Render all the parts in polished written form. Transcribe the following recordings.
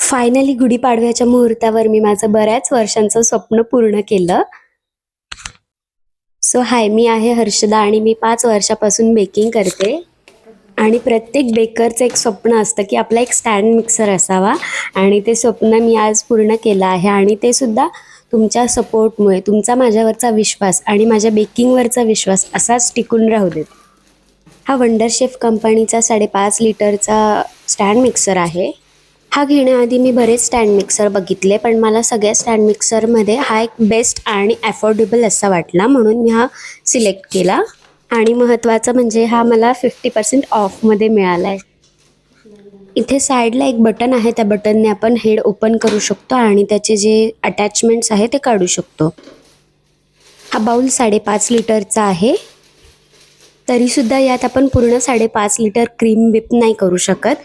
Finally गुढीपाडव्याच्या मुहूर्तावर मी माझं बऱ्याच वर्षांचं स्वप्न पूर्ण केलं. सो हाय, मी आहे हर्षदा आणि मी 5 वर्षापासून बेकिंग करते. आणि प्रत्येक बेकरचं एक स्वप्न असतं की आपला एक स्टँड मिक्सर असावा आणि ते स्वप्न मी आज पूर्ण केलं आहे. आणि ते सुद्धा तुमच्या सपोर्टमुळे. तुमचा माझ्यावरचा विश्वास आणि माझ्या बेकिंगवरचा विश्वास असाच टिकून राहू देत. हा वंडर शेफ कंपनीचा 5.5 लिटरचा स्टँड मिक्सर आहे. हा घेण्याआधी मी बरेच स्टँड मिक्सर बघितले, पण मला सगळ्या स्टँड मिक्सरमध्ये हा एक बेस्ट आणि अफोर्डेबल असा वाटला, म्हणून मी हा सिलेक्ट केला. आणि महत्त्वाचं म्हणजे हा मला 50% ऑफमध्ये मिळाला आहे. इथे साईडला एक बटन आहे, त्या बटनने आपण हेड ओपन करू शकतो आणि त्याचे जे अटॅचमेंट्स आहे ते काढू शकतो. हा बाउल 5.5 लिटरचा आहे. तरीसुद्धा यात आपण पूर्ण 5.5 लिटर क्रीम व्हिप नाही करू शकत.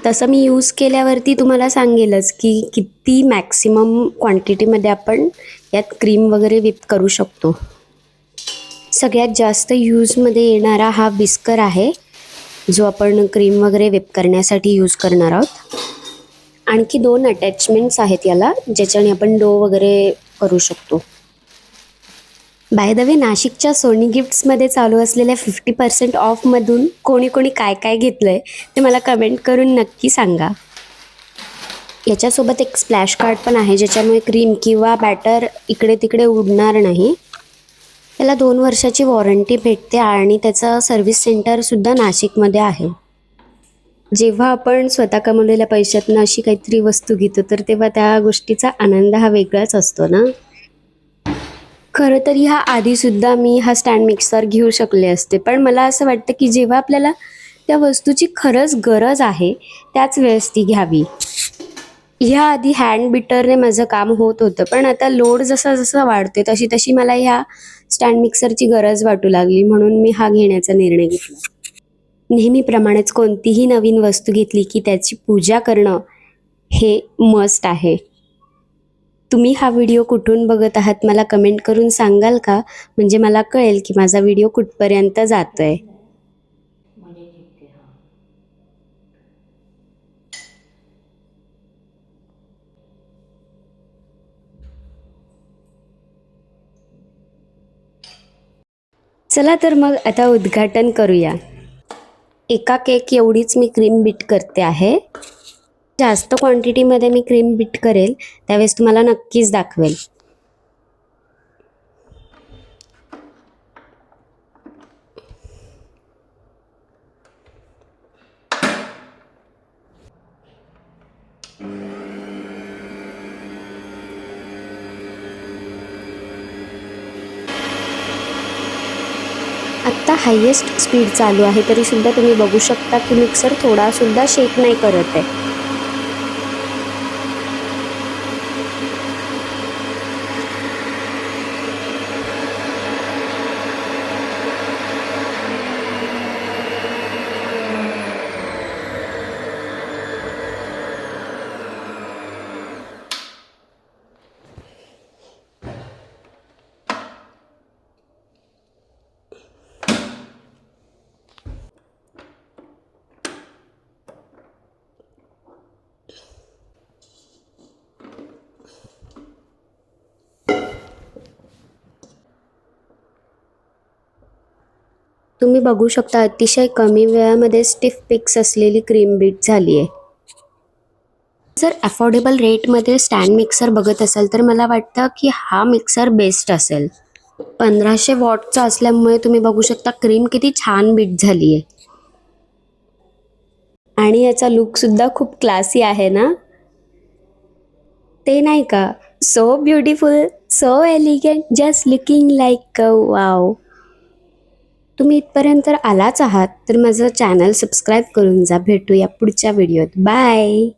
तसं मी यूज केल्यावरती तुम्हाला सांगेलच की किती मॅक्सिमम क्वांटिटीमध्ये आपण यात क्रीम वगैरे व्हिप करू शकतो. सगळ्यात जास्त यूजमध्ये येणारा हा विस्कर आहे, जो आपण क्रीम वगैरे व्हिप करण्यासाठी यूज करणार आहोत. आणखी 2 अटॅचमेंट्स आहेत याला, ज्याच्याने आपण डो वगैरे करू शकतो. बाय द वे, नाशिकच्या सोनी गिफ्ट्समध्ये चालू असलेल्या 50% ऑफमधून कोणी कोणी काय काय घेतलं आहे ते मला कमेंट करून नक्की सांगा. याच्यासोबत एक स्प्लॅश कार्ड पण आहे, ज्याच्यामुळे क्रीम किंवा बॅटर इकडे तिकडे उडणार नाही. याला 2 वर्षाची वॉरंटी भेटते आणि त्याचं सर्व्हिस सेंटरसुद्धा नाशिकमध्ये आहे. जेव्हा आपण स्वतः कमवलेल्या पैशातनं अशी काहीतरी वस्तू घेतो तर तेव्हा त्या गोष्टीचा आनंद हा वेगळाच असतो ना. खरं तर ह्या आधीसुद्धा मी हा स्टँड मिक्सर घेऊ शकले असते, पण मला असं वाटतं की जेव्हा आपल्याला त्या वस्तूची खरंच गरज आहे त्याच वेळेस ती घ्यावी. ह्या आधी हँड बिटरने माझं काम होत होतं, पण आता लोड जसा जसा वाढते तशी तशी मला ह्या स्टँड मिक्सरची गरज वाटू लागली, म्हणून मी हा घेण्याचा निर्णय घेतला. नेहमीप्रमाणेच कोणतीही नवीन वस्तू घेतली की त्याची पूजा करणं हे मस्ट आहे. तुम्ही हा व्हिडिओ कुठून बघत आहात मला कमेंट करून सांगाल का? म्हणजे मला कळेल की माझा व्हिडिओ कुठपर्यंत जातोय. चला तर मग आता उद्घाटन करूया. एका केक एवढीच मी क्रीम बीट करते आहे. जास्त क्वांटिटीमध्ये मी क्रीम बीट करेल त्यावेळेस तुम्हाला नक्कीच दाखवेल. आत्ता हायेस्ट स्पीड चालू आहे, तरीसुद्धा तुम्ही बघू शकता की मिक्सर थोडासुद्धा शेक नाही करत आहे. तुम्ही बघू शकता अतिशय कमी वेळामध्ये स्टिफ पिक्स असलेली क्रीम बीट झाली आहे. जर अफोर्डेबल रेटमध्ये स्टँड मिक्सर बघत असाल तर मला वाटतं की हा मिक्सर बेस्ट असेल. 1500 वॉटचा असल्यामुळे तुम्ही बघू शकता क्रीम किती छान बीट झाली आहे. आणि याचा लुकसुद्धा खूप क्लासी आहे ना. ते नाही का, so beautiful, so elegant, just looking like wow. तुम्ही इथपर्यंत आलाच आहात तर माझं चॅनल सबस्क्राईब करून जा. भेटूया पुढच्या व्हिडिओत. बाय.